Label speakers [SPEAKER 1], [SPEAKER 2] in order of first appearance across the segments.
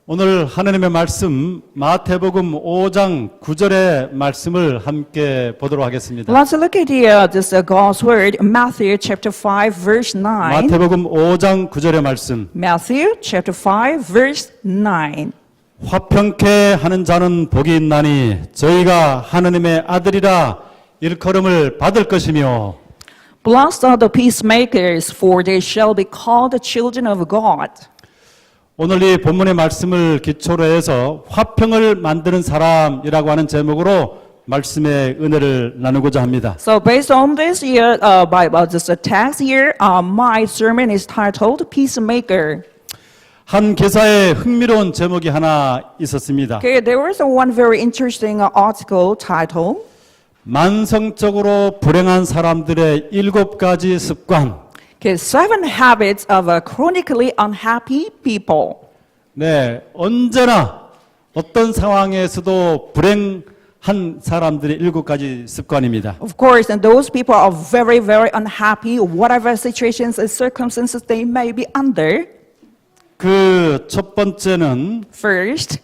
[SPEAKER 1] 오늘 하나님의 말씀 마태복음 5장 9절의 말씀을 함께 보도록 하겠습니다.
[SPEAKER 2] Let's look at this God's word, Matthew chapter 5, verse 9.
[SPEAKER 1] 마태복음 5장 9절의 말씀.
[SPEAKER 2] Matthew chapter 5, verse 9.
[SPEAKER 1] 화평케 하는 자는 복이 있나니 저희가 하나님의 아들이라 일컬음을 받을 것이며
[SPEAKER 2] Blessed are the peacemakers, for they shall be called the children of God.
[SPEAKER 1] 오늘 이 본문의 말씀을 기초로 해서 화평을 만드는 사람이라고 하는 제목으로 말씀의 은혜를 나누고자 합니다.
[SPEAKER 2] So based on this year, this text here, my sermon is titled Peacemaker.
[SPEAKER 1] 한 기사에 흥미로운 제목이 하나 있었습니다.
[SPEAKER 2] Okay, there was one very interesting article title.
[SPEAKER 1] 만성적으로 불행한 사람들의 7가지 습관.
[SPEAKER 2] Okay, 7 habits of chronically unhappy people.
[SPEAKER 1] 네, 언제나 어떤 상황에서도 불행한 사람들의 7가지 습관입니다.
[SPEAKER 2] Of course, and those people are very, very unhappy, whatever situations and circumstances they may be under.
[SPEAKER 1] 그 첫 번째는
[SPEAKER 2] First,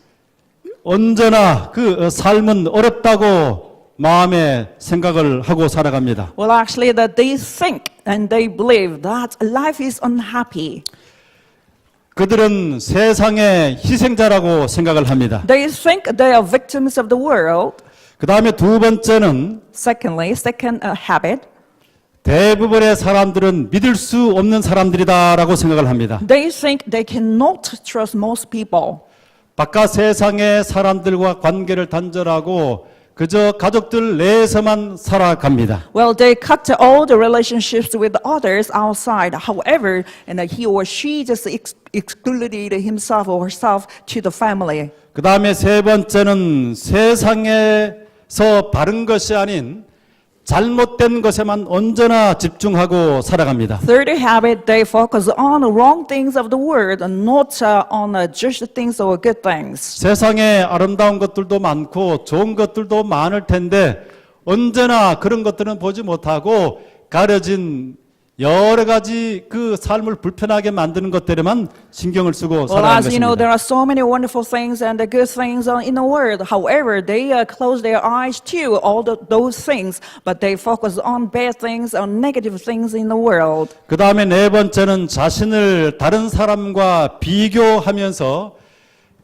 [SPEAKER 1] 언제나 그 삶은 어렵다고 마음에 생각을 하고 살아갑니다.
[SPEAKER 2] well, actually, that they think and they believe that life is unhappy.
[SPEAKER 1] 그들은 세상의 희생자라고 생각을 합니다.
[SPEAKER 2] They think they are victims of the world.
[SPEAKER 1] 그 다음에 두 번째는
[SPEAKER 2] Secondly, second habit,
[SPEAKER 1] 대부분의 사람들은 믿을 수 없는 사람들이다라고 생각을 합니다.
[SPEAKER 2] they think they cannot trust most people.
[SPEAKER 1] 바깥 세상의 사람들과 관계를 단절하고 그저 가족들 내에서만 살아갑니다.
[SPEAKER 2] Well, they cut all the relationships with others outside. However, and he or she just excluded himself or herself to the family.
[SPEAKER 1] 그 다음에 세 번째는 세상에서 바른 것이 아닌 잘못된 것에만 언제나 집중하고 살아갑니다.
[SPEAKER 2] Third habit, they focus on the wrong things of the world and not on just things or good things.
[SPEAKER 1] 세상에 아름다운 것들도 많고 좋은 것들도 많을 텐데 언제나 그런 것들은 보지 못하고 가려진 여러 가지 그 삶을 불편하게 만드는 것들에만 신경을 쓰고
[SPEAKER 2] Well,
[SPEAKER 1] 살아가는
[SPEAKER 2] as you know, there
[SPEAKER 1] 것입니다.
[SPEAKER 2] are so many wonderful things and the good things in the world. However, they close their eyes to all those things, but they focus on bad things, on negative things in the world.
[SPEAKER 1] 그 다음에 네 번째는 자신을 다른 사람과 비교하면서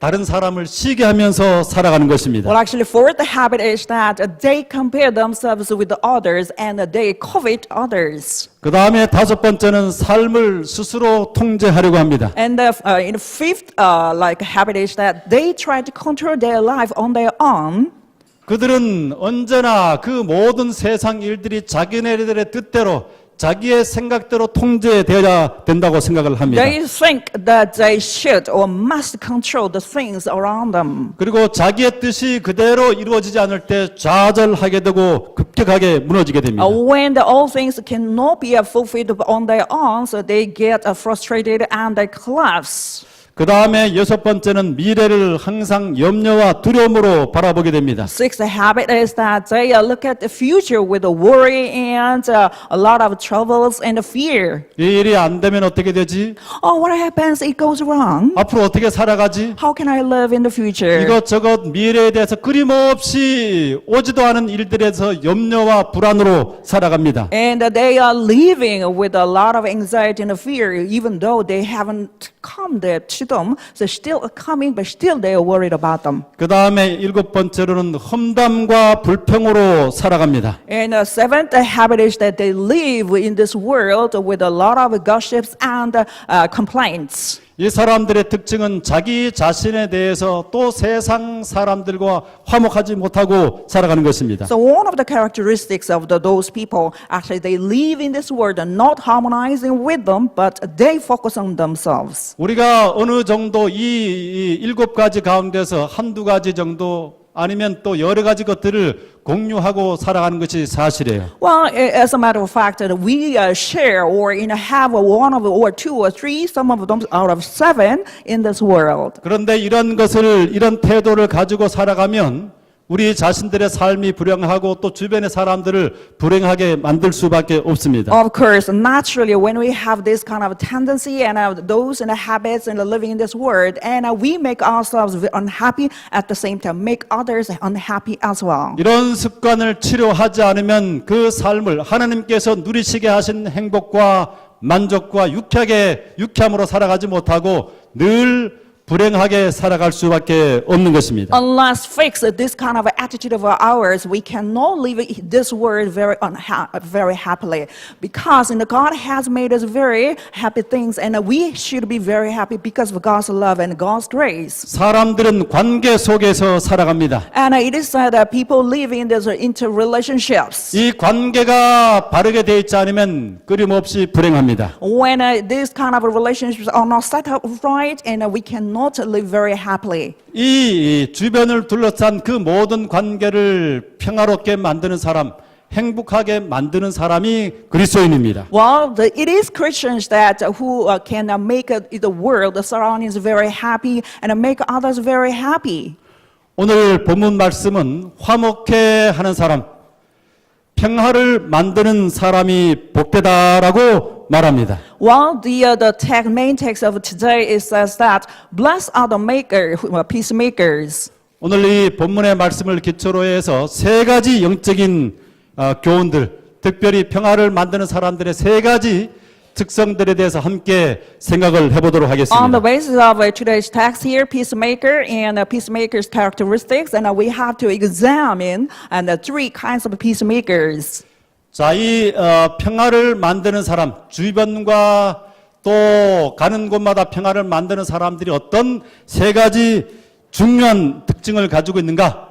[SPEAKER 1] 다른 사람을 시기 하면서 살아가는 것입니다.
[SPEAKER 2] Well, actually, fourth habit is that they compare themselves with others and they covet others.
[SPEAKER 1] 그 다음에 다섯 번째는 삶을 스스로 통제하려고 합니다.
[SPEAKER 2] And in the fifth habit is that they try to control their life on their own.
[SPEAKER 1] 그들은 언제나 그 모든 세상 일들이 자기네들의 뜻대로 자기의 생각대로 통제되어야 된다고 생각을 합니다.
[SPEAKER 2] They think that they should or must control the things around them.
[SPEAKER 1] 그리고 자기의 뜻이 그대로 이루어지지 않을 때 좌절하게 되고 급격하게 무너지게 됩니다.
[SPEAKER 2] When all things cannot be fulfilled on their own, so they get frustrated and they collapse.
[SPEAKER 1] 그 다음에 여섯 번째는 미래를 항상 염려와 두려움으로 바라보게 됩니다.
[SPEAKER 2] Sixth habit is that they look at the future with a worry and a lot of troubles and fear.
[SPEAKER 1] 이 일이 안 되면 어떻게 되지?
[SPEAKER 2] Oh, what happens? It goes wrong.
[SPEAKER 1] 앞으로 어떻게 살아가지?
[SPEAKER 2] How can I live in the future?
[SPEAKER 1] 이것저것 미래에 대해서 끊임없이 오지도 않은 일들에서 염려와 불안으로 살아갑니다.
[SPEAKER 2] And they are living with a lot of anxiety and fear, even though they haven't come there to them. So still coming, but still they are worried about them.
[SPEAKER 1] 그 다음에 일곱 번째로는 험담과 불평으로 살아갑니다.
[SPEAKER 2] And seventh habit is that they live in this world with a lot of gossips and complaints.
[SPEAKER 1] 이 사람들의 특징은 자기 자신에 대해서 또 세상 사람들과 화목하지 못하고 살아가는 것입니다.
[SPEAKER 2] So one of the characteristics of those people, actually they live in this world and not harmonizing with them, but they focus on themselves.
[SPEAKER 1] 우리가 어느 정도 이 7가지 가운데서 한두 가지 정도 아니면 또 여러 가지 것들을 공유하고 살아가는 것이 사실이에요.
[SPEAKER 2] Well, as a matter of fact, we share or have one of or two or three, some of them out of 7 in this world.
[SPEAKER 1] 그런데 이런 태도를 가지고 살아가면 우리 자신들의 삶이 불행하고 또 주변의 사람들을 불행하게 만들 수밖에 없습니다.
[SPEAKER 2] Of course, naturally, when we have this kind of tendency and those and the habits and living in this world, and we make ourselves unhappy at the same time, make others unhappy as well.
[SPEAKER 1] 이런 습관을 치료하지 않으면 그 삶을 하나님께서 누리시게 하신 행복과 만족과 유쾌함으로 살아가지 못하고 늘 불행하게 살아갈 수밖에 없는 것입니다.
[SPEAKER 2] Unless fix this kind of attitude of ours, we cannot live this world very happily. Because God has made us very happy things, and we should be very happy because of God's love and God's grace.
[SPEAKER 1] 사람들은 관계 속에서 살아갑니다.
[SPEAKER 2] And it is said that people live in these interrelationships.
[SPEAKER 1] 이 관계가 바르게 되어 있지 않으면 끊임없이 불행합니다.
[SPEAKER 2] When these kind of relationships are not set up right, and we cannot live very happily.
[SPEAKER 1] 이 주변을 둘러싼 그 모든 관계를 평화롭게 만드는 사람, 행복하게 만드는 사람이 그리스도인입니다.
[SPEAKER 2] Well, it is Christians that who can make the world, the surroundings very happy and make others very happy.
[SPEAKER 1] 오늘 본문 말씀은 화목해 하는 사람, 평화를 만드는 사람이 복되다라고 말합니다.
[SPEAKER 2] Well, the main text of today it says that blessed are the peacemakers.
[SPEAKER 1] 오늘 이 본문의 말씀을 기초로 해서 세 가지 영적인 교훈들, 특별히 평화를 만드는 사람들의 세 가지 특성들에 대해서 함께 생각을 해보도록
[SPEAKER 2] On the
[SPEAKER 1] 하겠습니다.
[SPEAKER 2] basis of today's text here, peacemaker and peacemakers' characteristics, and we have to examine the three kinds of peacemakers.
[SPEAKER 1] 자, 이 평화를 만드는 사람, 주변과 또 가는 곳마다 평화를 만드는 사람들이 어떤 세 가지 중요한 특징을 가지고 있는가?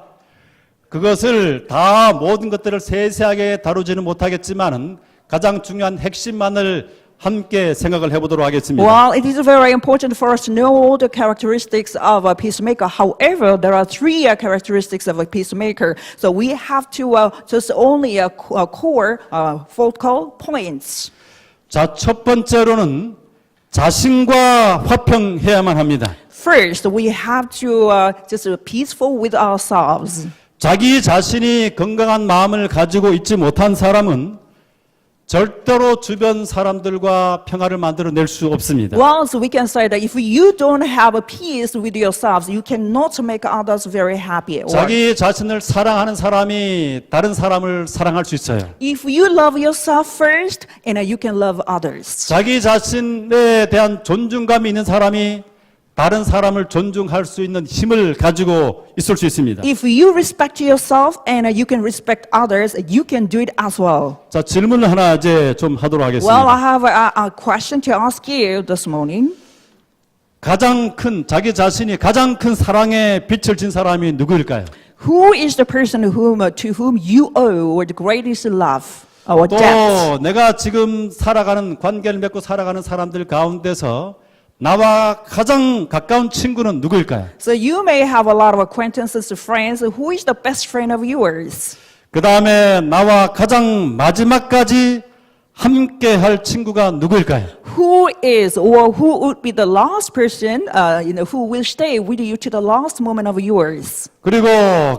[SPEAKER 1] 그것을 다 모든 것들을 세세하게 다루지는 못하겠지만은 가장 중요한 핵심만을 함께 생각을 해보도록 하겠습니다.
[SPEAKER 2] Well, it is very important for us to know all the characteristics of a peacemaker. However, there are three characteristics of a peacemaker. So we have to just only core focal points.
[SPEAKER 1] 자, 첫 번째로는 자신과 화평해야만 합니다.
[SPEAKER 2] First, we have to just be peaceful with ourselves.
[SPEAKER 1] 자기 자신이 건강한 마음을 가지고 있지 못한 사람은 절대로 주변 사람들과 평화를 만들어낼 수 없습니다.
[SPEAKER 2] Well, so we can say that if you don't have a peace with yourselves, you cannot make others very happy. Or
[SPEAKER 1] 자기 자신을 사랑하는 사람이 다른 사람을 사랑할 수 있어요.
[SPEAKER 2] if you love yourself first, and you can love others.
[SPEAKER 1] 자기 자신에 대한 존중감이 있는 사람이 다른 사람을 존중할 수 있는 힘을 가지고 있을 수 있습니다.
[SPEAKER 2] If you respect yourself and you can respect others, you can do it as well.
[SPEAKER 1] 자, 질문을 하나 이제 좀 하도록
[SPEAKER 2] Well, I
[SPEAKER 1] 하겠습니다.
[SPEAKER 2] have a question to ask you this morning.
[SPEAKER 1] 자기 자신이 가장 큰 사랑의 빛을 진 사람이 누구일까요?
[SPEAKER 2] Who is the person to whom you owe the greatest love or
[SPEAKER 1] 또
[SPEAKER 2] debt?
[SPEAKER 1] 내가 지금 살아가는 관계를 맺고 살아가는 사람들 가운데서 나와 가장 가까운 친구는 누구일까요?
[SPEAKER 2] So you may have a lot of acquaintances, friends. Who is the best friend of yours?
[SPEAKER 1] 그 다음에 나와 가장 마지막까지 함께 할 친구가 누구일까요?
[SPEAKER 2] Who is or who would be the last person who will stay with you to the last moment of yours?
[SPEAKER 1] 그리고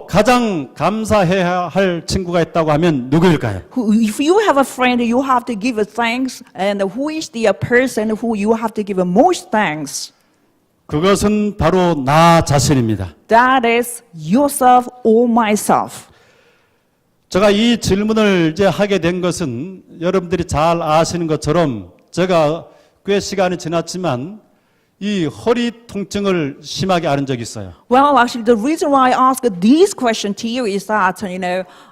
[SPEAKER 1] 가장 감사해야 할 친구가 있다고 하면 누구일까요?
[SPEAKER 2] If you have a friend, you have to give thanks. And who is the person who you have to give most thanks?
[SPEAKER 1] 그것은 바로 나 자신입니다.
[SPEAKER 2] That is yourself or myself.
[SPEAKER 1] 제가 이 질문을 이제 하게 된 것은 여러분들이 잘 아시는 것처럼 제가 꽤 시간이 지났지만 이 허리 통증을 심하게 앓은 적이 있어요.
[SPEAKER 2] Well, actually, the reason why I asked this question to you is that,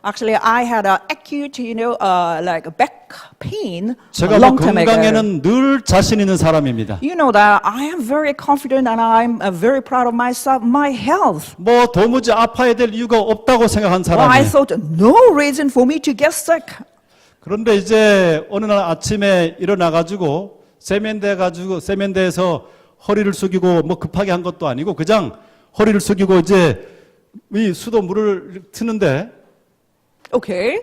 [SPEAKER 2] actually I had an acute, like back pain a
[SPEAKER 1] 제가
[SPEAKER 2] long time ago.
[SPEAKER 1] 건강에는 늘 자신 있는 사람입니다.
[SPEAKER 2] You know that I am very confident and I'm very proud of myself, my health.
[SPEAKER 1] 뭐 도무지 아파야 될 이유가 없다고 생각한
[SPEAKER 2] Well, I
[SPEAKER 1] 사람이에요.
[SPEAKER 2] thought no reason for me to get sick.
[SPEAKER 1] 그런데 이제 어느 날 아침에 일어나가지고 세면대에서 허리를 숙이고 뭐 급하게 한 것도 아니고 그냥 허리를 숙이고 이제 이 수도 물을 트는데
[SPEAKER 2] Okay.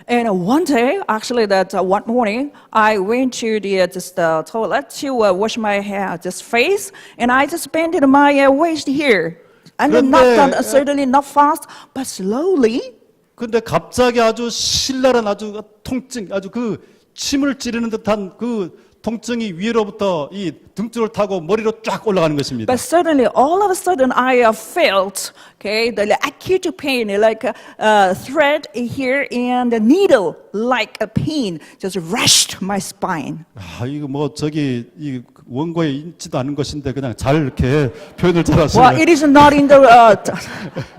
[SPEAKER 2] And one day, actually, one morning, I went to the toilet to wash my hair, face, and I just bended my waist here. And then not
[SPEAKER 1] 그런데
[SPEAKER 2] certainly not fast, but slowly.
[SPEAKER 1] 근데 갑자기 아주 신랄한 아주 통증, 아주 그 침을 찌르는 듯한 그 통증이 위로부터 이 등줄을 타고 머리로 쫙 올라가는 것입니다.
[SPEAKER 2] But suddenly, all of a sudden, I felt, okay, the acute pain, like a thread here and a needle, like a pain, just rushed my spine.
[SPEAKER 1] 아, 이거 뭐 저기 이 원고에 있지도 않은 것인데 그냥 잘 이렇게 표현을 잘
[SPEAKER 2] Well,
[SPEAKER 1] 하시네요.
[SPEAKER 2] it is not in the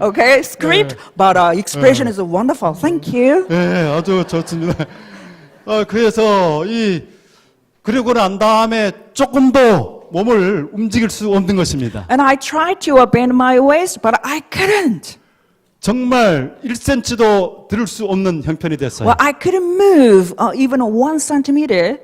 [SPEAKER 2] okay script, but expression is wonderful. Thank you.
[SPEAKER 1] 네, 아주 좋습니다. 그래서 그리고 난 다음에 조금 더 몸을 움직일 수 없는 것입니다.
[SPEAKER 2] And I tried to bend my waist, but I couldn't.
[SPEAKER 1] 정말 1cm도 들을 수 없는 형편이 됐어요.
[SPEAKER 2] Well, I couldn't move even 1 centimeter.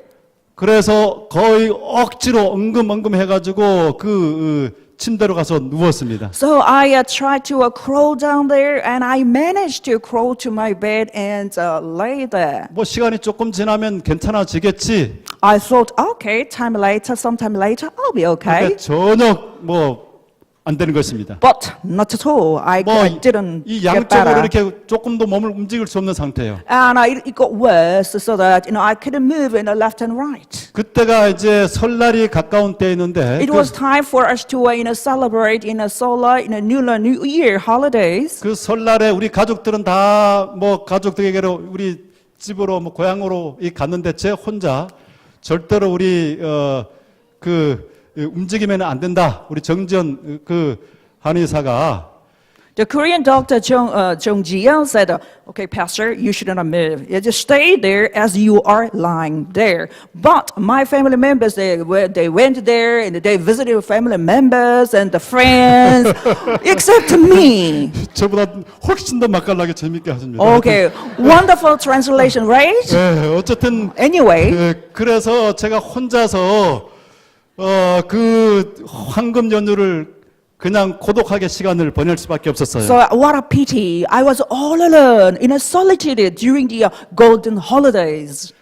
[SPEAKER 1] 그래서 거의 억지로 엉금엉금 해가지고 그 침대로 가서 누웠습니다.
[SPEAKER 2] So I tried to crawl down there, and I managed to crawl to my bed and lay there.
[SPEAKER 1] 뭐 시간이 조금 지나면 괜찮아지겠지.
[SPEAKER 2] I thought, okay, sometime later, I'll be okay.
[SPEAKER 1] 근데 전혀 뭐 안 되는 것입니다.
[SPEAKER 2] But not at all. I
[SPEAKER 1] 뭐
[SPEAKER 2] didn't
[SPEAKER 1] 이
[SPEAKER 2] get
[SPEAKER 1] 양쪽으로
[SPEAKER 2] better.
[SPEAKER 1] 이렇게 조금 더 몸을 움직일 수 없는 상태예요.
[SPEAKER 2] And it got worse, so that I couldn't move in the left and right.
[SPEAKER 1] 그때가 이제 설날이 가까운 때였는데
[SPEAKER 2] It was time for us to celebrate in a solar, in a New Year holidays.
[SPEAKER 1] 그 설날에 우리 가족들은 다 뭐 가족들에게로 우리 집으로 뭐 고향으로 갔는데 제 혼자 절대로 우리 움직이면 안 된다. 우리 정지현 그 한의사가
[SPEAKER 2] The Korean doctor Jung Ji-yeon said, "Okay, Pastor, you should not move. You just stay there as you are lying there." But my family members, they went there and they visited family members and the friends, except me.
[SPEAKER 1] 저보다 훨씬 더 맛깔나게 재밌게 하십니다.
[SPEAKER 2] Okay, wonderful translation, right?
[SPEAKER 1] 네, 어쨌든
[SPEAKER 2] Anyway,
[SPEAKER 1] 그래서 제가 혼자서 그 황금 연휴를 그냥 고독하게 시간을 보낼 수밖에 없었어요.
[SPEAKER 2] so what a pity. I was all alone in a solitude during the golden holidays.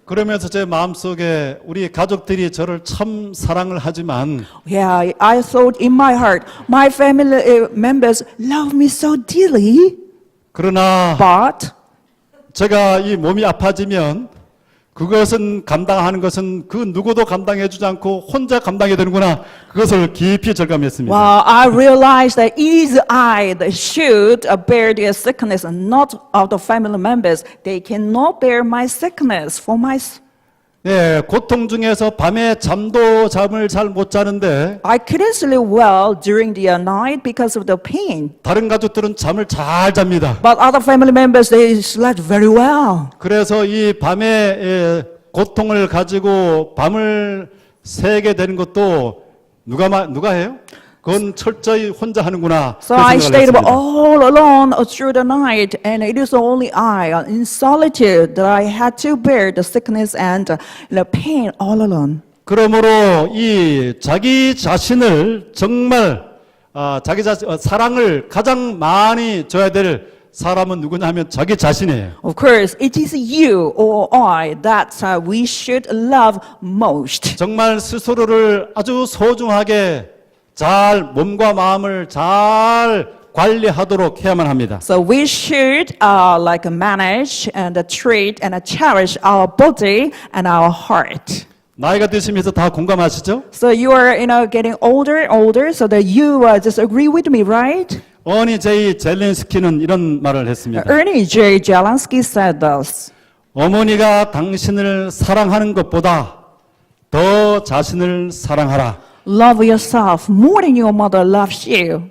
[SPEAKER 1] 그러면서 제 마음속에 우리 가족들이 저를 참 사랑을 하지만
[SPEAKER 2] Yeah, I thought in my heart, my family members love me so dearly,
[SPEAKER 1] 그러나
[SPEAKER 2] but
[SPEAKER 1] 제가 이 몸이 아파지면 그것은 감당하는 것은 그 누구도 감당해 주지 않고 혼자 감당해야 되는구나. 그것을 깊이 절감했습니다.
[SPEAKER 2] well, I realized that it is I that should bear their sickness and not of the family members. They cannot bear my sickness for my.
[SPEAKER 1] 예, 고통 중에서 밤에 잠을 잘 못 자는데
[SPEAKER 2] I couldn't sleep well during the night because of the pain.
[SPEAKER 1] 다른 가족들은 잠을 잘 잡니다.
[SPEAKER 2] But other family members, they slept very well.
[SPEAKER 1] 그래서 이 밤에 고통을 가지고 밤을 새게 되는 것도 누가 해요? 그건 철저히 혼자 하는구나.
[SPEAKER 2] So
[SPEAKER 1] 그런
[SPEAKER 2] I
[SPEAKER 1] 생각을
[SPEAKER 2] stayed
[SPEAKER 1] 했습니다.
[SPEAKER 2] all alone through the night, and it is only I, in solitude, that I had to bear the sickness and the pain all alone.
[SPEAKER 1] 그러므로 이 자기 자신을 정말 사랑을 가장 많이 줘야 될 사람은 누구냐 하면 자기 자신이에요.
[SPEAKER 2] Of course, it is you or I that we should love most.
[SPEAKER 1] 정말 스스로를 아주 소중하게 잘 몸과 마음을 잘 관리하도록 해야만 합니다.
[SPEAKER 2] So we should manage and treat and cherish our body and our heart.
[SPEAKER 1] 나이가 드시면서 다 공감하시죠?
[SPEAKER 2] So you are, getting older, so that you just agree with me, right?
[SPEAKER 1] 어니 제이 젤렌스키는 이런 말을 했습니다.
[SPEAKER 2] Ernie J. Zelensky said this.
[SPEAKER 1] 어머니가 당신을 사랑하는 것보다 더 자신을 사랑하라.
[SPEAKER 2] Love yourself more than your mother loves you.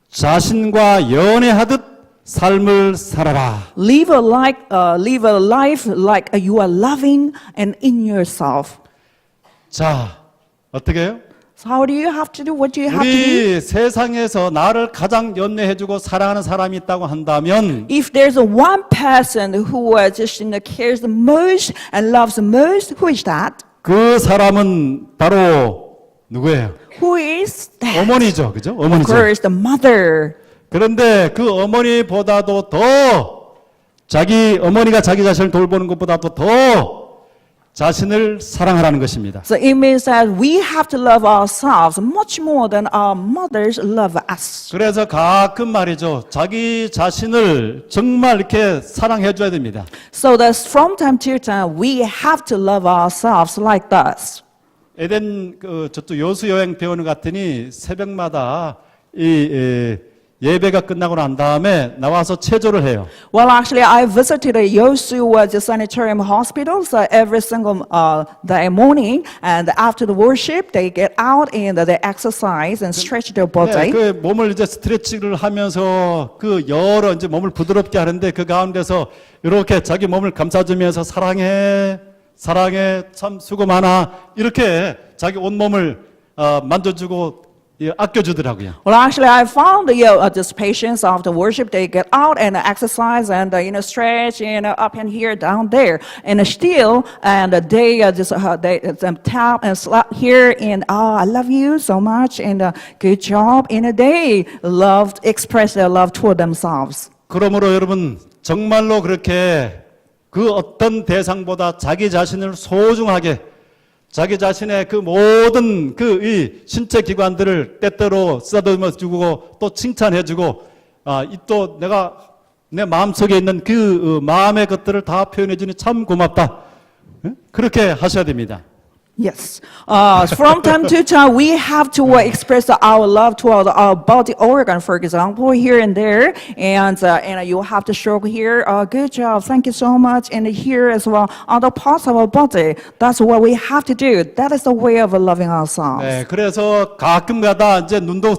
[SPEAKER 1] 자신과 연애하듯 삶을 살아라.
[SPEAKER 2] Live a life like you are loving and in yourself.
[SPEAKER 1] 자, 어떻게 해요?
[SPEAKER 2] So how do you have to do what do you have to do?
[SPEAKER 1] 우리 세상에서 나를 가장 연애해주고 사랑하는 사람이 있다고 한다면
[SPEAKER 2] If there's one person who just cares the most and loves the most, who is that?
[SPEAKER 1] 그 사람은 바로 누구예요?
[SPEAKER 2] Who is that?
[SPEAKER 1] 어머니죠, 그죠?
[SPEAKER 2] Of
[SPEAKER 1] 어머니죠.
[SPEAKER 2] course, the mother.
[SPEAKER 1] 그런데 그 어머니보다도 더 어머니가 자기 자신을 돌보는 것보다도 더 자신을 사랑하라는 것입니다.
[SPEAKER 2] So it means that we have to love ourselves much more than our mothers love us.
[SPEAKER 1] 그래서 가끔 말이죠. 자기 자신을 정말 이렇게 사랑해 줘야 됩니다.
[SPEAKER 2] So that from time to time we have to love ourselves like this.
[SPEAKER 1] 에덴 저쪽 여수 여행 배우는 갔더니 새벽마다 이 예배가 끝나고 난 다음에 나와서 체조를 해요.
[SPEAKER 2] Well, actually, I visited the Yosu Sanitarium Hospital so every single day morning, and after the worship, they get out and they exercise and stretch their body.
[SPEAKER 1] 네, 그 몸을 이제 스트레칭을 하면서 그 여러 이제 몸을 부드럽게 하는데 그 가운데서 이렇게 자기 몸을 감싸주면서 사랑해, 사랑해, 참 수고 많아 이렇게 자기 온 몸을 만져주고 아껴주더라고요.
[SPEAKER 2] Well, actually, I found these patients after worship, they get out and exercise and stretch and up and here, down there, and still, and they they tap and slap here and I love you so much and good job, and they express their love toward themselves.
[SPEAKER 1] 그러므로 여러분 정말로 그렇게 그 어떤 대상보다 자기 자신을 소중하게 자기 자신의 그 모든 그 이 신체 기관들을 때때로 쓰다듬어 주고 또 칭찬해 주고 이 또 내가 내 마음속에 있는 그 마음의 것들을 다 표현해 주니 참 고맙다. 그렇게 하셔야 됩니다.
[SPEAKER 2] Yes. From time to time, we have to express our love toward our body organ, for example, here and there. And you have to show here, good job, thank you so much. And here as well, other parts of our body. That's what we have to do. That is the way of loving ourselves.
[SPEAKER 1] 네, 그래서 가끔가다 이제 눈도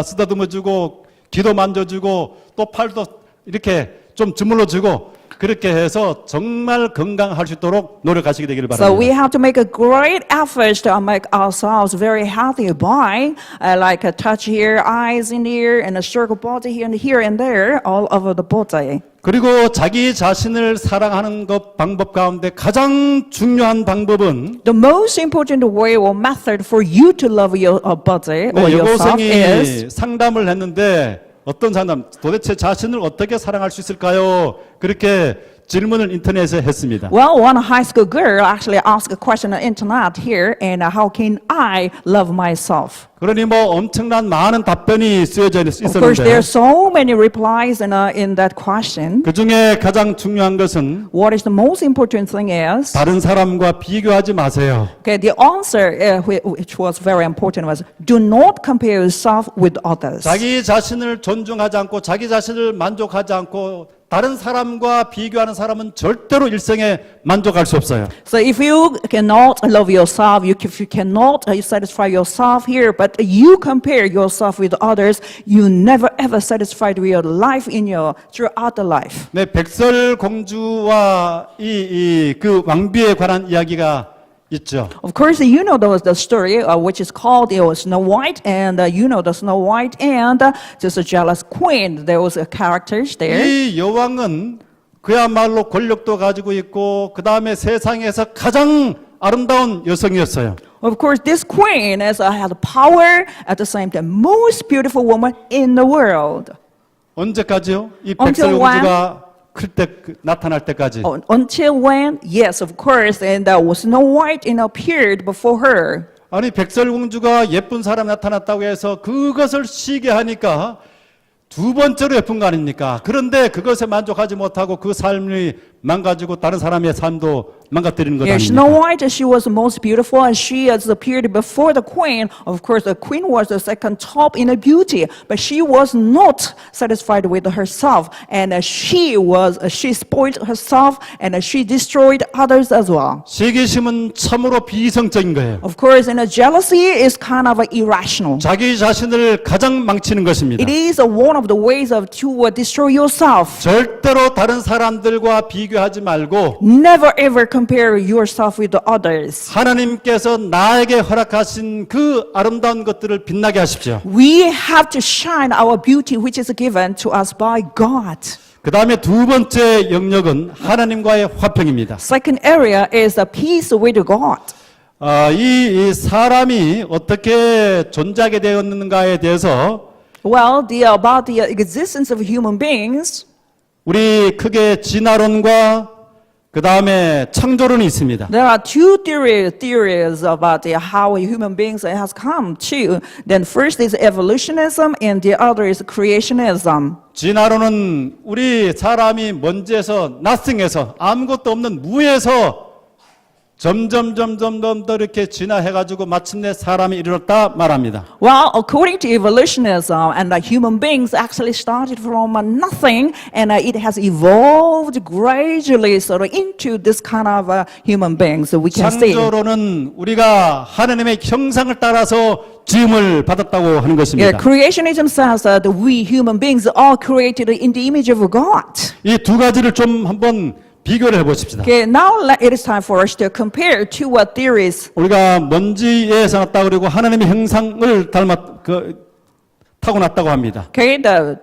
[SPEAKER 1] 쓰다듬어 주고 귀도 만져 주고 또 팔도 이렇게 좀 주물러 주고 그렇게 해서 정말 건강할 수 있도록 노력하시게 되기를 바랍니다.
[SPEAKER 2] So we have to make a great effort to make ourselves very healthy by like a touch here, eyes in here, and a circle body here and there, all over the body.
[SPEAKER 1] 그리고 자기 자신을 사랑하는 것 방법 가운데 가장 중요한 방법은
[SPEAKER 2] The most important way or method for you to love your body or yourself is
[SPEAKER 1] 여고생이 상담을 했는데 어떤 상담 도대체 자신을 어떻게 사랑할 수 있을까요? 그렇게 질문을 인터넷에 했습니다.
[SPEAKER 2] well, one high school girl actually asked a question on internet here, and how can I love myself?
[SPEAKER 1] 그러니 뭐 엄청난 많은 답변이 쓰여져
[SPEAKER 2] Of course,
[SPEAKER 1] 있었는데
[SPEAKER 2] there are so many replies in that question.
[SPEAKER 1] 그 중에 가장 중요한 것은
[SPEAKER 2] What is the most important thing is,
[SPEAKER 1] 다른 사람과 비교하지 마세요.
[SPEAKER 2] okay, the answer which was very important was, do not compare yourself with others.
[SPEAKER 1] 자기 자신을 존중하지 않고 자기 자신을 만족하지 않고 다른 사람과 비교하는 사람은 절대로 일생에 만족할 수 없어요.
[SPEAKER 2] So if you cannot love yourself, if you cannot satisfy yourself here, but you compare yourself with others, you never ever satisfied with your life throughout the life.
[SPEAKER 1] 네, 백설공주와 그 왕비에 관한 이야기가 있죠.
[SPEAKER 2] Of course, you know the story which is called Snow White, and you know the Snow White and just a jealous queen. There was characters there.
[SPEAKER 1] 이 여왕은 그야말로 권력도 가지고 있고 그 다음에 세상에서 가장 아름다운 여성이었어요.
[SPEAKER 2] Of course, this queen had power at the same time, most beautiful woman in the world.
[SPEAKER 1] 언제까지요? 이
[SPEAKER 2] Until
[SPEAKER 1] 백설공주가 나타날 때까지.
[SPEAKER 2] Until when? Yes, of course. And Snow White appeared before her.
[SPEAKER 1] 아니 백설공주가 예쁜 사람 나타났다고 해서 그것을 시게 하니까 두 번째로 예쁜 거 아닙니까? 그런데 그것에 만족하지 못하고 그 삶이 망가지고 다른 사람의 삶도 망가뜨리는 것
[SPEAKER 2] Yeah, Snow
[SPEAKER 1] 아닙니까?
[SPEAKER 2] White, she was most beautiful, and she has appeared before the queen. Of course, the queen was the second top in beauty, but she was not satisfied with herself, and she spoiled herself, and she destroyed others as well.
[SPEAKER 1] 시기심은 참으로 비이성적인 거예요.
[SPEAKER 2] Of course, jealousy is kind of irrational.
[SPEAKER 1] 자기 자신을 가장 망치는 것입니다.
[SPEAKER 2] It is one of the ways to destroy yourself.
[SPEAKER 1] 절대로 다른 사람들과 비교하지 말고
[SPEAKER 2] Never ever compare yourself with the others.
[SPEAKER 1] 하나님께서 나에게 허락하신 그 아름다운 것들을 빛나게 하십시오.
[SPEAKER 2] We have to shine our beauty which is given to us by God.
[SPEAKER 1] 그 다음에 두 번째 영역은 하나님과의 화평입니다.
[SPEAKER 2] Second area is the peace with God.
[SPEAKER 1] 이 사람이 어떻게 존재하게 되었는가에 대해서
[SPEAKER 2] Well, about the existence of human beings,
[SPEAKER 1] 우리 크게 진화론과 그 다음에 창조론이 있습니다.
[SPEAKER 2] There are two theories about how human beings has come to. Then first is evolutionism and the other is creationism.
[SPEAKER 1] 진화론은 우리 사람이 먼지에서 nothing에서 아무것도 없는 무에서 점점 더 이렇게 진화해가지고 마침내 사람이 이르렀다 말합니다.
[SPEAKER 2] Well, according to evolutionism, and human beings actually started from nothing, and it has evolved gradually sort of into this kind of human beings. So we can see.
[SPEAKER 1] 창조론은 우리가 하나님의 형상을 따라서 지음을 받았다고 하는
[SPEAKER 2] Yeah,
[SPEAKER 1] 것입니다.
[SPEAKER 2] creationism says that we human beings are created in the image of God.
[SPEAKER 1] 이 두 가지를 좀 한번 비교를 해보십시다.
[SPEAKER 2] Okay, now it is time for us to compare two theories.
[SPEAKER 1] 우리가 먼지에서 났다 그리고 하나님의 형상을 타고났다고 합니다.
[SPEAKER 2] Okay, the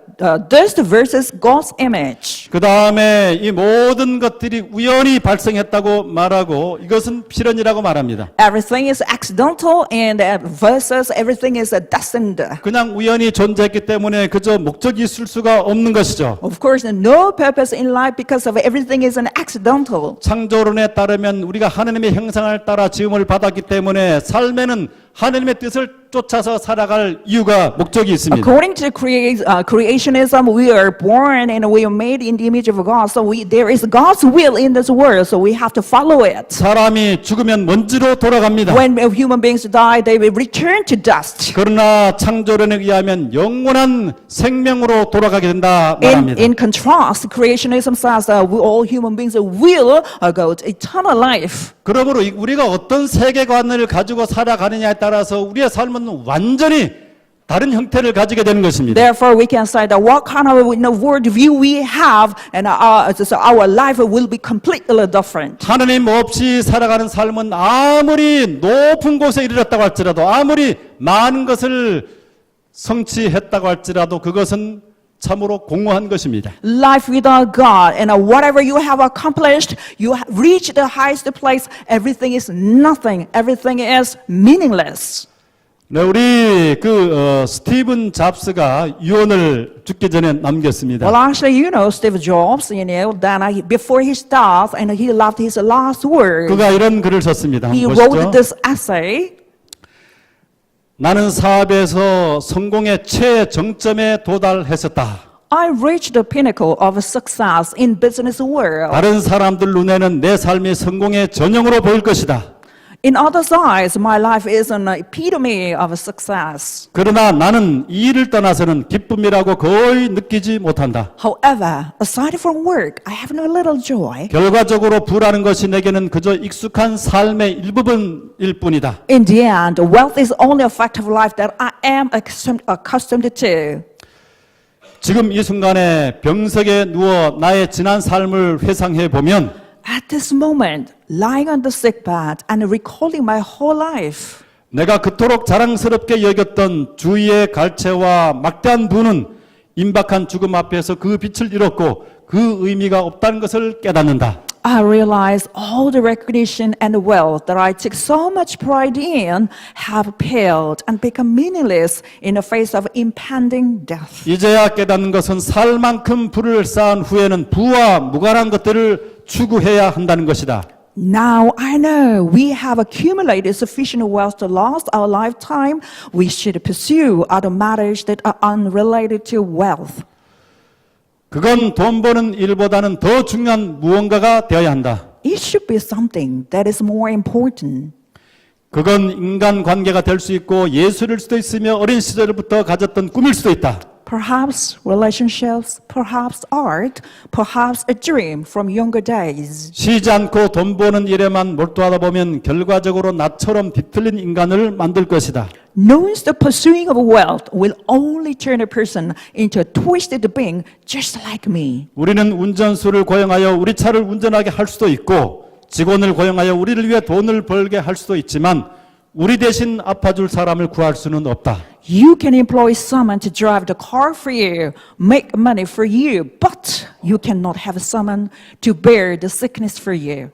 [SPEAKER 2] dust versus God's image.
[SPEAKER 1] 그 다음에 이 모든 것들이 우연히 발생했다고 말하고 이것은 필연이라고 말합니다.
[SPEAKER 2] Everything is accidental and versus everything is destined.
[SPEAKER 1] 그냥 우연히 존재했기 때문에 그저 목적이 있을 수가 없는 것이죠.
[SPEAKER 2] Of course, no purpose in life because of everything is an accidental.
[SPEAKER 1] 창조론에 따르면 우리가 하나님의 형상을 따라 지음을 받았기 때문에 삶에는 하나님의 뜻을 쫓아서 살아갈 이유가 목적이 있습니다.
[SPEAKER 2] According to creationism, we are born and we are made in the image of God. So there is God's will in this world, so we have to follow it.
[SPEAKER 1] 사람이 죽으면 먼지로 돌아갑니다.
[SPEAKER 2] When human beings die, they will return to dust.
[SPEAKER 1] 그러나 창조론에 의하면 영원한 생명으로 돌아가게 된다 말합니다.
[SPEAKER 2] In contrast, creationism says that all human beings will go to eternal life.
[SPEAKER 1] 그러므로 우리가 어떤 세계관을 가지고 살아가느냐에 따라서 우리의 삶은 완전히 다른 형태를 가지게 되는 것입니다.
[SPEAKER 2] Therefore, we can say that what kind of world view we have, and our life will be completely different.
[SPEAKER 1] 하나님 없이 살아가는 삶은 아무리 높은 곳에 이르렀다고 할지라도 아무리 많은 것을 성취했다고 할지라도 그것은 참으로 공허한 것입니다.
[SPEAKER 2] Life without God, and whatever you have accomplished, you have reached the highest place, everything is nothing. Everything is meaningless.
[SPEAKER 1] 네, 우리 스티븐 잡스가 유언을 죽기 전에 남겼습니다.
[SPEAKER 2] Well, actually, Steve Jobs, then before he died, and he left his last word.
[SPEAKER 1] 그가 이런 글을 썼습니다.
[SPEAKER 2] He
[SPEAKER 1] 한번
[SPEAKER 2] wrote
[SPEAKER 1] 보시죠.
[SPEAKER 2] this essay.
[SPEAKER 1] 나는 사업에서 성공의 최정점에 도달했었다.
[SPEAKER 2] I reached the pinnacle of success in business world.
[SPEAKER 1] 다른 사람들 눈에는 내 삶이 성공의 전형으로 보일 것이다.
[SPEAKER 2] In others' eyes, my life is an epitome of success.
[SPEAKER 1] 그러나 나는 이 일을 떠나서는 기쁨이라고 거의 느끼지 못한다.
[SPEAKER 2] However, aside from work, I have no little joy.
[SPEAKER 1] 결과적으로 부라는 것이 내게는 그저 익숙한 삶의 일부분일 뿐이다.
[SPEAKER 2] In the end, wealth is only a fact of life that I am accustomed to.
[SPEAKER 1] 지금 이 순간에 병석에 누워 나의 지난 삶을 회상해 보면
[SPEAKER 2] At this moment, lying on the sickbed and recalling my whole life,
[SPEAKER 1] 내가 그토록 자랑스럽게 여겼던 주위의 갈채와 막대한 부는 임박한 죽음 앞에서 그 빛을 잃었고 그 의미가 없다는 것을 깨닫는다.
[SPEAKER 2] I realize all the recognition and wealth that I took so much pride in have paled and become meaningless in the face of impending death.
[SPEAKER 1] 이제야 깨닫는 것은 살 만큼 부를 쌓은 후에는 부와 무관한 것들을 추구해야 한다는 것이다.
[SPEAKER 2] Now I know we have accumulated sufficient wealth to last our lifetime. We should pursue other matters that are unrelated to wealth.
[SPEAKER 1] 그건 돈 버는 일보다는 더 중요한 무언가가 되어야 한다.
[SPEAKER 2] It should be something that is more important.
[SPEAKER 1] 그건 인간관계가 될 수 있고 예술일 수도 있으며 어린 시절부터 가졌던 꿈일 수도 있다.
[SPEAKER 2] Perhaps relationships, perhaps art, perhaps a dream from younger days.
[SPEAKER 1] 쉬지 않고 돈 버는 일에만 몰두하다 보면 결과적으로 나처럼 뒤틀린 인간을 만들 것이다.
[SPEAKER 2] Knowing the pursuing of wealth will only turn a person into a twisted being just like me.
[SPEAKER 1] 우리는 운전수를 고용하여 우리 차를 운전하게 할 수도 있고 직원을 고용하여 우리를 위해 돈을 벌게 할 수도 있지만 우리 대신 아파줄 사람을 구할 수는 없다.
[SPEAKER 2] You can employ someone to drive the car for you, make money for you, but you cannot have someone to bear the sickness for you.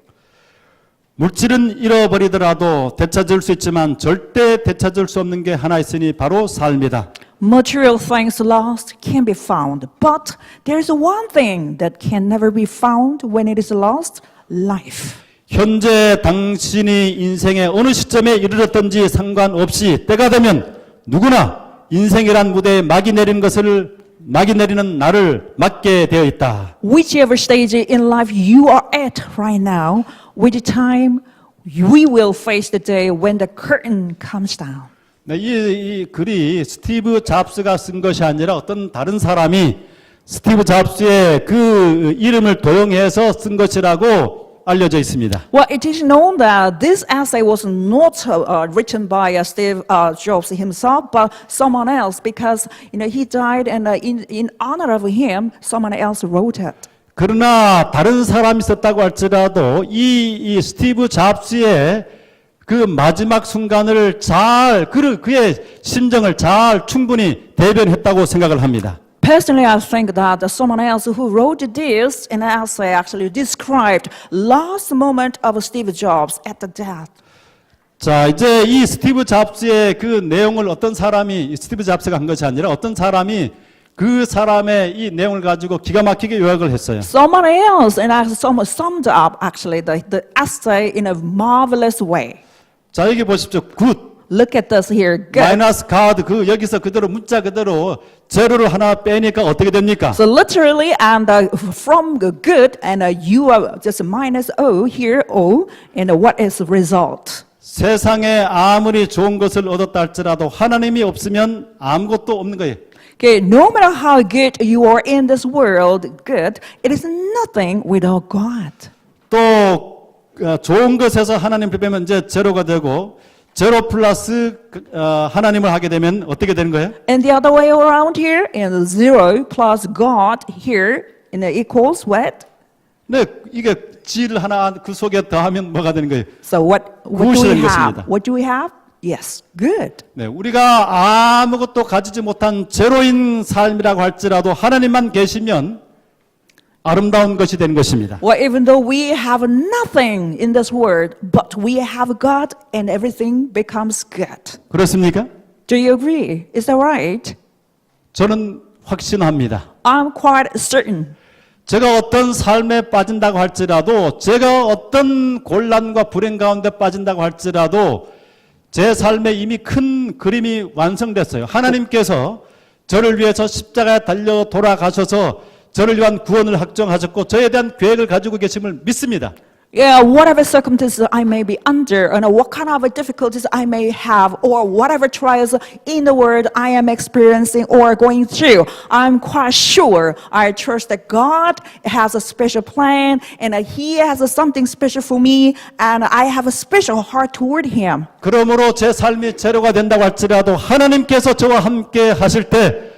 [SPEAKER 1] 물질은 잃어버리더라도 되찾을 수 있지만 절대 되찾을 수 없는 게 하나 있으니 바로 삶이다.
[SPEAKER 2] Material things lost can be found, but there's one thing that can never be found when it is lost, life.
[SPEAKER 1] 현재 당신이 인생의 어느 시점에 이르렀던지 상관없이 때가 되면 누구나 인생이란 무대에 막이 내리는 날을 맞게 되어 있다.
[SPEAKER 2] Whichever stage in life you are at right now, which time we will face the day when the curtain comes down.
[SPEAKER 1] 네, 이 글이 스티브 잡스가 쓴 것이 아니라 어떤 다른 사람이 스티브 잡스의 그 이름을 도용해서 쓴 것이라고 알려져 있습니다.
[SPEAKER 2] Well, it is known that this essay was not written by Steve Jobs himself, but someone else, because he died, and in honor of him, someone else wrote it.
[SPEAKER 1] 그러나 다른 사람이 썼다고 할지라도 이 스티브 잡스의 그 마지막 순간을 그의 심정을 잘 충분히 대변했다고 생각을 합니다.
[SPEAKER 2] Personally, I think that someone else who wrote this in an essay actually described last moment of Steve Jobs at the death.
[SPEAKER 1] 자, 이제 이 스티브 잡스의 그 내용을 스티브 잡스가 한 것이 아니라 어떤 사람이 그 사람의 이 내용을 가지고 기가 막히게 요약을 했어요.
[SPEAKER 2] Someone else and someone summed up actually the essay in a marvelous way.
[SPEAKER 1] 자, 여기 보십시오. 굿.
[SPEAKER 2] Look at this here. Good.
[SPEAKER 1] 마이너스 카드 여기서 그대로 문자 그대로 제로를 하나 빼니까 어떻게 됩니까?
[SPEAKER 2] So literally, and from the good, and you are just minus O here, O, and what is the result?
[SPEAKER 1] 세상에 아무리 좋은 것을 얻었다 할지라도 하나님이 없으면 아무것도 없는 거예요.
[SPEAKER 2] Okay, no matter how good you are in this world, good, it is nothing without God.
[SPEAKER 1] 또 좋은 것에서 하나님 빼면 이제 제로가 되고 제로 플러스 하나님을 하게 되면 어떻게 되는 거예요?
[SPEAKER 2] And the other way around here, and 0 plus God here, and equals what?
[SPEAKER 1] 네, 이게 G를 하나 그 속에 더하면 뭐가 되는 거예요?
[SPEAKER 2] So what do
[SPEAKER 1] 무엇이
[SPEAKER 2] we
[SPEAKER 1] 되는
[SPEAKER 2] have?
[SPEAKER 1] 것입니다.
[SPEAKER 2] What do we have? Yes, good.
[SPEAKER 1] 네, 우리가 아무것도 가지지 못한 제로인 삶이라고 할지라도 하나님만 계시면 아름다운 것이 되는 것입니다.
[SPEAKER 2] Well, even though we have nothing in this world, but we have God, and everything becomes good.
[SPEAKER 1] 그렇습니까?
[SPEAKER 2] Do you agree? Is that right?
[SPEAKER 1] 저는 확신합니다.
[SPEAKER 2] I'm quite certain.
[SPEAKER 1] 제가 어떤 삶에 빠진다고 할지라도 제가 어떤 곤란과 불행 가운데 빠진다고 할지라도 제 삶에 이미 큰 그림이 완성됐어요. 하나님께서 저를 위해서 십자가에 달려 돌아가셔서 저를 위한 구원을 확정하셨고 저에 대한 계획을 가지고 계심을 믿습니다.
[SPEAKER 2] Yeah, whatever circumstances I may be under, and what kind of difficulties I may have, or whatever trials in the world I am experiencing or going through, I'm quite sure, I trust that God has a special plan, and He has something special for me, and I have a special heart toward Him.
[SPEAKER 1] 그러므로 제 삶이 제로가 된다고 할지라도 하나님께서 저와 함께 하실 때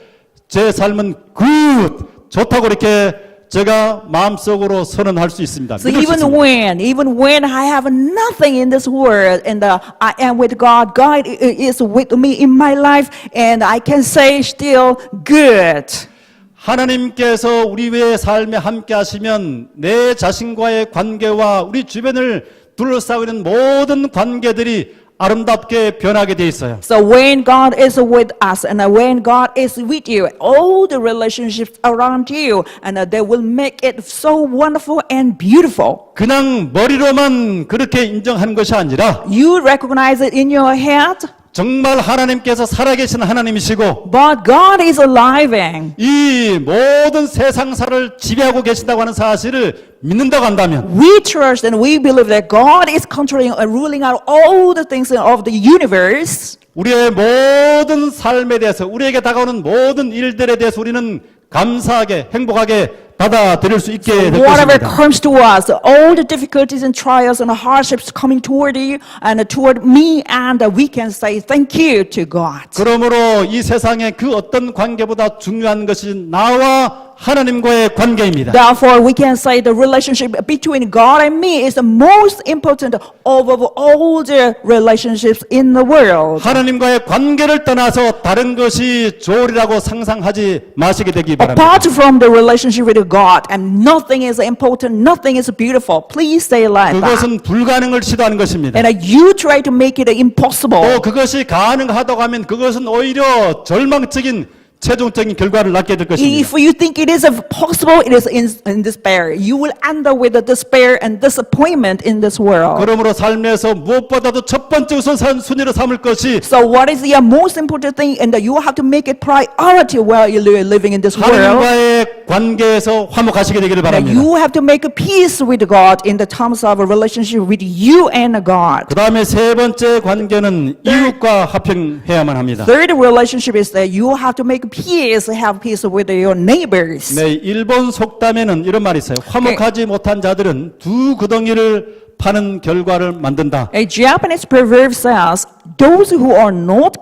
[SPEAKER 1] 제 삶은 굿, 좋다고 이렇게 제가 마음속으로 선언할 수 있습니다.
[SPEAKER 2] So
[SPEAKER 1] 믿을 수 있습니다.
[SPEAKER 2] even when I have nothing in this world, and I am with God, God is with me in my life, and I can say still good.
[SPEAKER 1] 하나님께서 우리의 삶에 함께 하시면 내 자신과의 관계와 우리 주변을 둘러싸고 있는 모든 관계들이 아름답게 변하게 돼 있어요.
[SPEAKER 2] So when God is with us, and when God is with you, all the relationships around you, and they will make it so wonderful and beautiful.
[SPEAKER 1] 그냥 머리로만 그렇게 인정하는 것이 아니라
[SPEAKER 2] You recognize it in your head,
[SPEAKER 1] 정말 하나님께서 살아계신 하나님이시고
[SPEAKER 2] but God is alive.
[SPEAKER 1] 이 모든 세상사를 지배하고 계신다고 하는 사실을 믿는다고 한다면
[SPEAKER 2] We trust and we believe that God is controlling and ruling out all the things of the universe.
[SPEAKER 1] 우리의 모든 삶에 대해서 우리에게 다가오는 모든 일들에 대해서 우리는 감사하게 행복하게 받아들일 수 있게 될
[SPEAKER 2] Whatever
[SPEAKER 1] 것입니다.
[SPEAKER 2] comes to us, all the difficulties and trials and hardships coming toward you and toward me, and we can say thank you to God.
[SPEAKER 1] 그러므로 이 세상의 그 어떤 관계보다 중요한 것이 나와 하나님과의 관계입니다.
[SPEAKER 2] Therefore, we can say the relationship between God and me is the most important of all the relationships in the world.
[SPEAKER 1] 하나님과의 관계를 떠나서 다른 것이 좋으리라고 상상하지 마시게 되기 바랍니다.
[SPEAKER 2] Apart from the relationship with God, and nothing is important, nothing is beautiful. Please say like that.
[SPEAKER 1] 그것은 불가능을 시도하는 것입니다.
[SPEAKER 2] And you try to make it impossible.
[SPEAKER 1] 또 그것이 가능하다고 하면 그것은 오히려 절망적인 최종적인 결과를 낳게 될 것입니다.
[SPEAKER 2] If you think it is possible, it is in despair. You will end up with a despair and disappointment in this world.
[SPEAKER 1] 그러므로 삶에서 무엇보다도 첫 번째 우선순위로 삼을 것이
[SPEAKER 2] So what is the most important thing? And that you have to make it priority while you're living in this world.
[SPEAKER 1] 하나님과의 관계에서 화목하시게 되기를
[SPEAKER 2] That
[SPEAKER 1] 바랍니다.
[SPEAKER 2] you have to make a peace with God in the terms of a relationship with you and God.
[SPEAKER 1] 그 다음에 세 번째 관계는 이웃과 화평해야만 합니다.
[SPEAKER 2] Third relationship is that you have to make peace, have peace with your neighbors.
[SPEAKER 1] 네, 일본 속담에는 이런 말이 있어요. 화목하지 못한 자들은 두 구덩이를 파는 결과를 만든다.
[SPEAKER 2] A Japanese proverb says, those who are not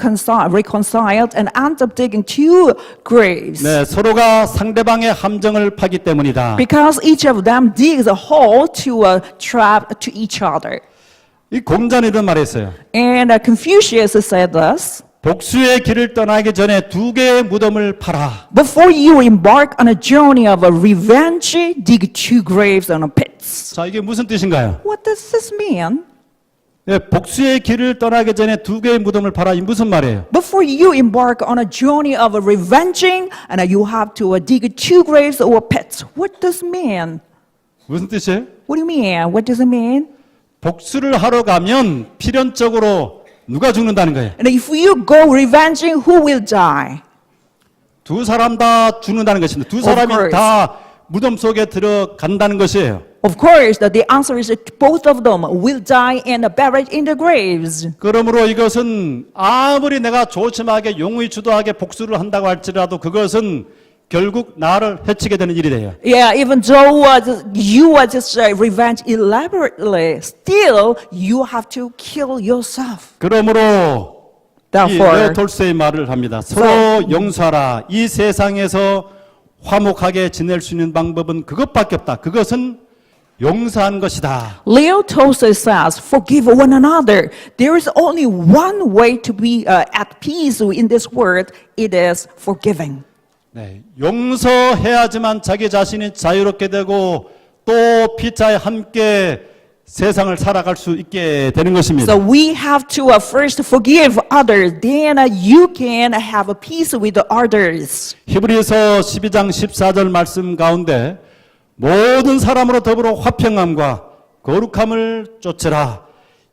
[SPEAKER 2] reconciled and end up digging two graves.
[SPEAKER 1] 네, 서로가 상대방의 함정을 파기 때문이다.
[SPEAKER 2] Because each of them digs a hole to a trap to each other.
[SPEAKER 1] 이 공자는 이런 말했어요.
[SPEAKER 2] And Confucius said this,
[SPEAKER 1] 복수의 길을 떠나기 전에 두 개의 무덤을 파라.
[SPEAKER 2] before you embark on a journey of a revenge, dig two graves on a pits.
[SPEAKER 1] 자, 이게 무슨 뜻인가요?
[SPEAKER 2] What does this mean?
[SPEAKER 1] 네, 복수의 길을 떠나기 전에 두 개의 무덤을 파라. 이 무슨 말이에요?
[SPEAKER 2] Before you embark on a journey of a revenging, and you have to dig two graves or pits. What does it mean?
[SPEAKER 1] 무슨 뜻이에요?
[SPEAKER 2] What do you mean? What does it mean?
[SPEAKER 1] 복수를 하러 가면 필연적으로 누가 죽는다는 거예요?
[SPEAKER 2] And if you go revenging, who will die?
[SPEAKER 1] 두 사람 다 죽는다는 것입니다. 두 사람이
[SPEAKER 2] course.
[SPEAKER 1] 다 무덤 속에 들어간다는 것이에요.
[SPEAKER 2] Of course, that the answer is that both of them will die and are buried in the graves.
[SPEAKER 1] 그러므로 이것은 아무리 내가 조심하게 용의 주도하게 복수를 한다고 할지라도 그것은 결국 나를 해치게 되는 일이 돼요.
[SPEAKER 2] Yeah, even though you just revenge elaborately, still you have to kill yourself.
[SPEAKER 1] 그러므로 이
[SPEAKER 2] Therefore,
[SPEAKER 1] 레오 톨스토이의 말을 합니다. 서로 용서하라. 이 세상에서 화목하게 지낼 수 있는 방법은 그것밖에 없다. 그것은 용서한 것이다.
[SPEAKER 2] Leo Tolstoy says, forgive one another. There is only one way to be at peace in this world. It is forgiving.
[SPEAKER 1] 네, 용서해야지만 자기 자신이 자유롭게 되고 또 피자에 함께 세상을 살아갈 수 있게 되는 것입니다.
[SPEAKER 2] So we have to first forgive others. Then you can have a peace with the others.
[SPEAKER 1] 히브리서 12장 14절 말씀 가운데 모든 사람으로 더불어 화평함과 거룩함을 쫓으라.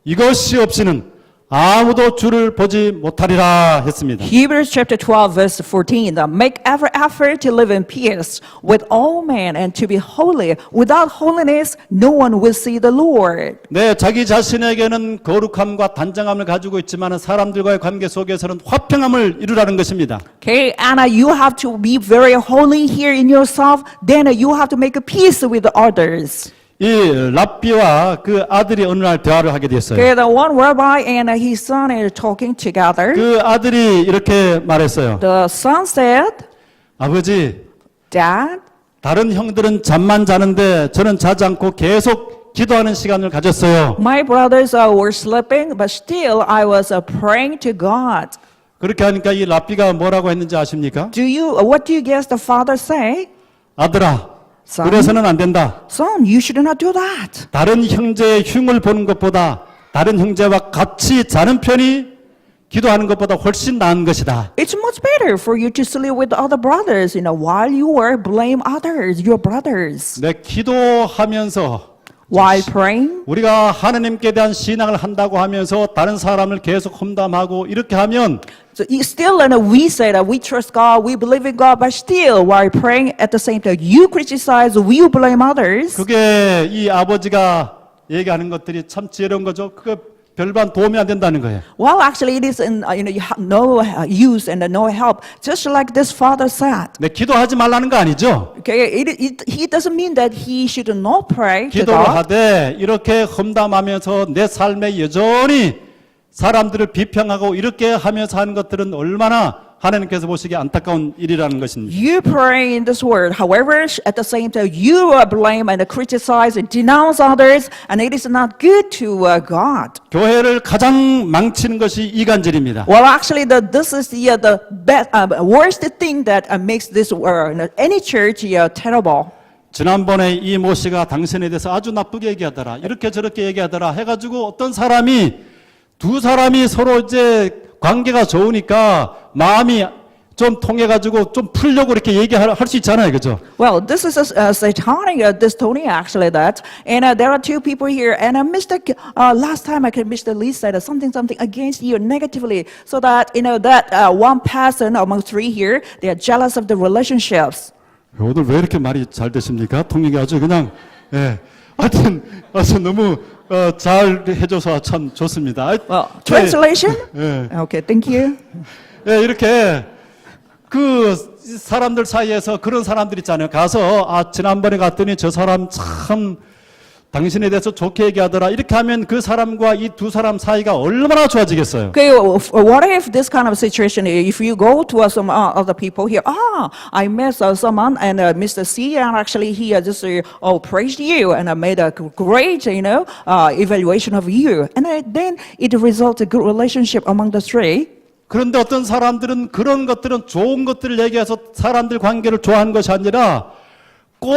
[SPEAKER 1] 이것이 없이는 아무도 주를 보지 못하리라 했습니다.
[SPEAKER 2] Hebrews chapter 12 verse 14. Make every effort to live in peace with all men and to be holy. Without holiness, no one will see the Lord.
[SPEAKER 1] 네, 자기 자신에게는 거룩함과 단정함을 가지고 있지만 사람들과의 관계 속에서는 화평함을 이루라는 것입니다.
[SPEAKER 2] Okay, and you have to be very holy here in yourself. Then you have to make a peace with the others.
[SPEAKER 1] 이 랍비와 그 아들이 어느 날 대화를 하게 됐어요.
[SPEAKER 2] Okay, the one rabbi and his son are talking together.
[SPEAKER 1] 그 아들이 이렇게 말했어요.
[SPEAKER 2] The son said,
[SPEAKER 1] 아버지,
[SPEAKER 2] Dad,
[SPEAKER 1] 다른 형들은 잠만 자는데 저는 자지 않고 계속 기도하는 시간을 가졌어요.
[SPEAKER 2] my brothers were sleeping, but still I was praying to God.
[SPEAKER 1] 그렇게 하니까 이 랍비가 뭐라고 했는지 아십니까?
[SPEAKER 2] What do you guess the father say?
[SPEAKER 1] 아들아,
[SPEAKER 2] Son?
[SPEAKER 1] 그래서는 안 된다.
[SPEAKER 2] Son, you should not do that.
[SPEAKER 1] 다른 형제의 흉을 보는 것보다 다른 형제와 같이 자는 편이 기도하는 것보다 훨씬 나은 것이다.
[SPEAKER 2] It's much better for you to sleep with other brothers, while you blame others, your brothers.
[SPEAKER 1] 내 기도하면서
[SPEAKER 2] While praying,
[SPEAKER 1] 우리가 하나님께 대한 신앙을 한다고 하면서 다른 사람을 계속 험담하고 이렇게 하면
[SPEAKER 2] so still, we say that we trust God, we believe in God, but still, while praying at the same time, you criticize, you blame others.
[SPEAKER 1] 그게 이 아버지가 얘기하는 것들이 참 지혜로운 거죠. 그게 별반 도움이 안 된다는 거예요.
[SPEAKER 2] Well, actually, it is you have no use and no help. Just like this father said.
[SPEAKER 1] 네, 기도하지 말라는 거 아니죠.
[SPEAKER 2] Okay, he doesn't mean that he should not pray to
[SPEAKER 1] 기도를
[SPEAKER 2] God.
[SPEAKER 1] 하되 이렇게 험담하면서 내 삶에 여전히 사람들을 비평하고 이렇게 하면서 하는 것들은 얼마나 하나님께서 보시기에 안타까운 일이라는 것입니다.
[SPEAKER 2] You pray in this word. However, at the same time, you blame and criticize and denounce others, and it is not good to God.
[SPEAKER 1] 교회를 가장 망치는 것이 이간질입니다.
[SPEAKER 2] Well, actually, this is the worst thing that makes this any church terrible.
[SPEAKER 1] 지난번에 이 모 씨가 당신에 대해서 아주 나쁘게 얘기하더라. 이렇게 저렇게 얘기하더라. 해가지고 어떤 사람이 두 사람이 서로 이제 관계가 좋으니까 마음이 좀 통해 가지고 좀 풀려고 이렇게 얘기할 수 있잖아요, 그죠?
[SPEAKER 2] Well, this is a satanic dystonia, actually, that. And there are two people here. And last time Mr. Lee said something against you negatively. So that, that one person among three here, they are jealous of the relationships.
[SPEAKER 1] 오늘 왜 이렇게 말이 잘 되십니까? 통역이 아주 그냥 예. 하여튼 너무 잘 해줘서 참 좋습니다.
[SPEAKER 2] Well, translation?
[SPEAKER 1] 예.
[SPEAKER 2] Okay, thank you.
[SPEAKER 1] 예, 이렇게 그 사람들 사이에서 그런 사람들 있잖아요. 가서 지난번에 갔더니 저 사람 참 당신에 대해서 좋게 얘기하더라. 이렇게 하면 그 사람과 이 두 사람 사이가 얼마나 좋아지겠어요.
[SPEAKER 2] Okay, what if this kind of situation, if you go to some other people here, I met someone and Mr. C, and actually he just praised you and made a great, evaluation of you. And then it results a good relationship among the three.
[SPEAKER 1] 그런데 어떤 사람들은 그런 것들은 좋은 것들을 얘기해서 사람들 관계를 좋아하는 것이 아니라 꼭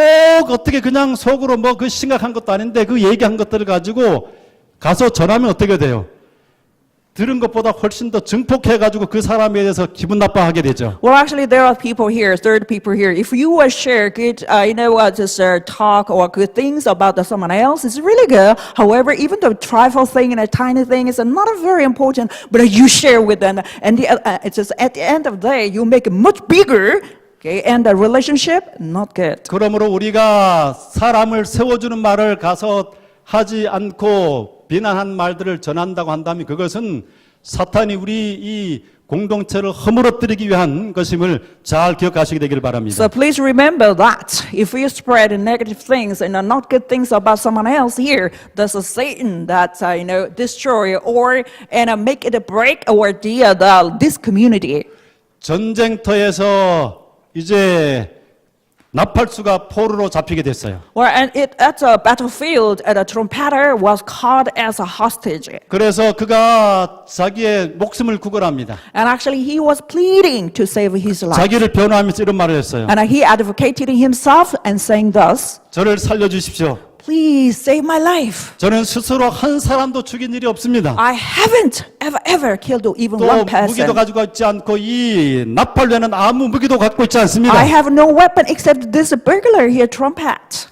[SPEAKER 1] 어떻게 그냥 속으로 뭐 그 심각한 것도 아닌데 그 얘기한 것들을 가지고 가서 전하면 어떻게 돼요? 들은 것보다 훨씬 더 증폭해가지고 그 사람에 대해서 기분 나빠하게 되죠.
[SPEAKER 2] Well, actually, there are people here, third people here. If you share good, just talk or good things about someone else, it's really good. However, even the trifle thing and a tiny thing is not very important, but you share with them, and it's just at the end of the day, you make it much bigger. Okay, and the relationship not good.
[SPEAKER 1] 그러므로 우리가 사람을 세워주는 말을 가서 하지 않고 비난한 말들을 전한다고 한다면 그것은 사탄이 우리 이 공동체를 허물어뜨리기 위한 것임을 잘 기억하시게 되기를 바랍니다.
[SPEAKER 2] So please remember that if you spread negative things and not good things about someone else here, there's a Satan that destroy or make it a break or this community.
[SPEAKER 1] 전쟁터에서 이제 나팔수가 포로로 잡히게 됐어요.
[SPEAKER 2] Well, and at the battlefield, a trumpeter was caught as a hostage.
[SPEAKER 1] 그래서 그가 자기의 목숨을 구걸합니다.
[SPEAKER 2] And actually, he was pleading to save his life.
[SPEAKER 1] 자기를 변호하면서 이런 말을 했어요.
[SPEAKER 2] And he advocated himself and saying thus,
[SPEAKER 1] 저를 살려주십시오.
[SPEAKER 2] please save my life.
[SPEAKER 1] 저는 스스로 한 사람도 죽인 일이 없습니다.
[SPEAKER 2] I haven't ever killed even
[SPEAKER 1] 또
[SPEAKER 2] one
[SPEAKER 1] 무기도
[SPEAKER 2] person.
[SPEAKER 1] 가지고 있지 않고 이 나팔 외에는 아무 무기도 갖고 있지 않습니다.
[SPEAKER 2] I have no weapon except this burglar here, trumpet.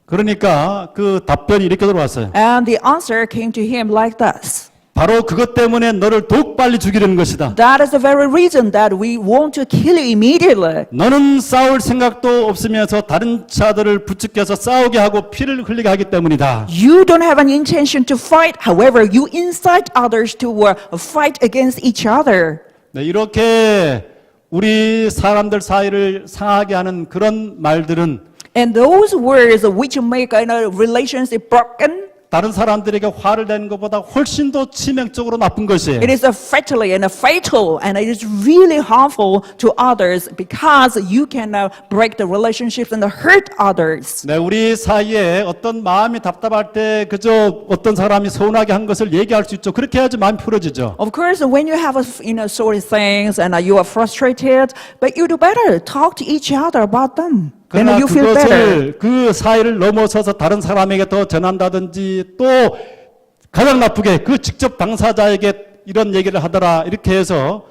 [SPEAKER 1] 그러니까 그 답변이 이렇게 들어왔어요.
[SPEAKER 2] And the answer came to him like this.
[SPEAKER 1] 바로 그것 때문에 너를 더욱 빨리 죽이려는 것이다.
[SPEAKER 2] That is the very reason that we want to kill you immediately.
[SPEAKER 1] 너는 싸울 생각도 없으면서 다른 자들을 부추겨서 싸우게 하고 피를 흘리게 하기 때문이다.
[SPEAKER 2] You don't have an intention to fight. However, you incite others to fight against each other.
[SPEAKER 1] 네, 이렇게 우리 사람들 사이를 상하게 하는 그런 말들은
[SPEAKER 2] And those words which make relationship broken,
[SPEAKER 1] 다른 사람들에게 화를 내는 것보다 훨씬 더 치명적으로 나쁜 것이에요.
[SPEAKER 2] it is fatally and fatal, and it is really harmful to others because you can break the relationships and hurt others.
[SPEAKER 1] 네, 우리 사이에 어떤 마음이 답답할 때 그저 어떤 사람이 서운하게 한 것을 얘기할 수 있죠. 그렇게 해야지 마음이 풀어지죠.
[SPEAKER 2] Of course, when you have sort of things and you are frustrated, but you do better talk to each other about them. Then
[SPEAKER 1] 그러나
[SPEAKER 2] you feel better.
[SPEAKER 1] 그것을 그 사이를 넘어서서 다른 사람에게 더 전한다든지 또 가장 나쁘게 그 직접 당사자에게 이런 얘기를 하더라 이렇게 해서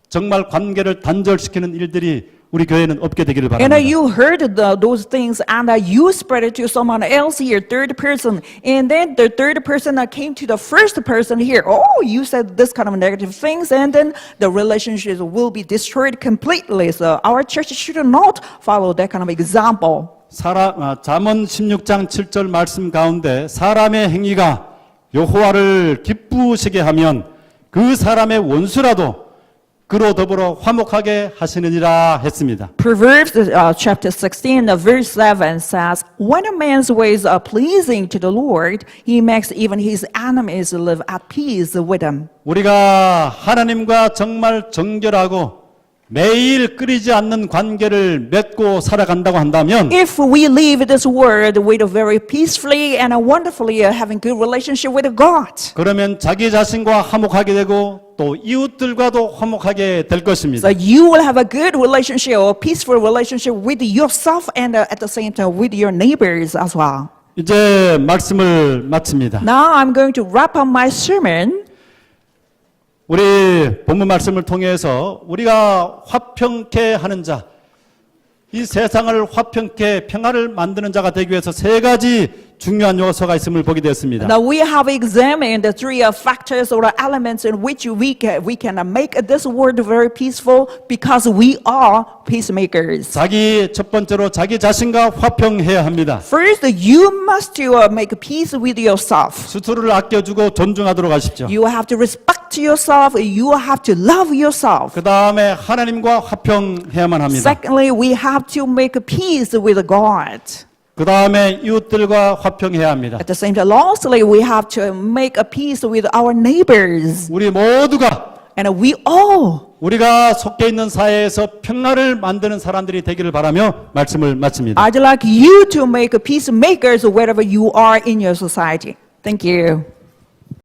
[SPEAKER 1] 정말 관계를 단절시키는 일들이 우리 교회는 없게 되기를
[SPEAKER 2] And
[SPEAKER 1] 바랍니다.
[SPEAKER 2] you heard those things and you spread it to someone else here, third person. And then the third person came to the first person here. Oh, you said this kind of negative things. And then the relationships will be destroyed completely. So our church should not follow that kind of example.
[SPEAKER 1] 잠언 16장 7절 말씀 가운데 사람의 행위가 여호와를 기쁘시게 하면 그 사람의 원수라도 그로 더불어 화목하게 하시느니라 했습니다.
[SPEAKER 2] Proverbs chapter 16, verse 7 says, when a man's ways are pleasing to the Lord, he makes even his enemies live at peace with him.
[SPEAKER 1] 우리가 하나님과 정말 정결하고 매일 끊이지 않는 관계를 맺고 살아간다고 한다면
[SPEAKER 2] If we live this world with very peacefully and wonderfully having good relationship with God,
[SPEAKER 1] 그러면 자기 자신과 화목하게 되고 또 이웃들과도 화목하게 될 것입니다.
[SPEAKER 2] so you will have a good relationship or peaceful relationship with yourself and at the same time with your neighbors as well.
[SPEAKER 1] 이제 말씀을 마칩니다.
[SPEAKER 2] Now I'm going to wrap up my sermon.
[SPEAKER 1] 우리 본문 말씀을 통해서 우리가 화평케 하는 자, 이 세상을 화평케 평화를 만드는 자가 되기 위해서 세 가지 중요한 요소가 있음을 보게 되었습니다.
[SPEAKER 2] Now we have examined the three factors or elements in which we can make this world very peaceful because we are peacemakers.
[SPEAKER 1] 첫 번째로 자기 자신과 화평해야 합니다.
[SPEAKER 2] First, you must make peace with yourself.
[SPEAKER 1] 스스로를 아껴주고 존중하도록 하십시오.
[SPEAKER 2] You have to respect yourself. You have to love yourself.
[SPEAKER 1] 그 다음에 하나님과 화평해야만 합니다.
[SPEAKER 2] Secondly, we have to make peace with God.
[SPEAKER 1] 그 다음에 이웃들과 화평해야 합니다.
[SPEAKER 2] At the same time, lastly, we have to make a peace with our neighbors.
[SPEAKER 1] 우리 모두가
[SPEAKER 2] And we all
[SPEAKER 1] 우리가 속해 있는 사회에서 평화를 만드는 사람들이 되기를 바라며 말씀을 마칩니다.
[SPEAKER 2] I'd like you to make peacemakers wherever you are in your society. Thank you.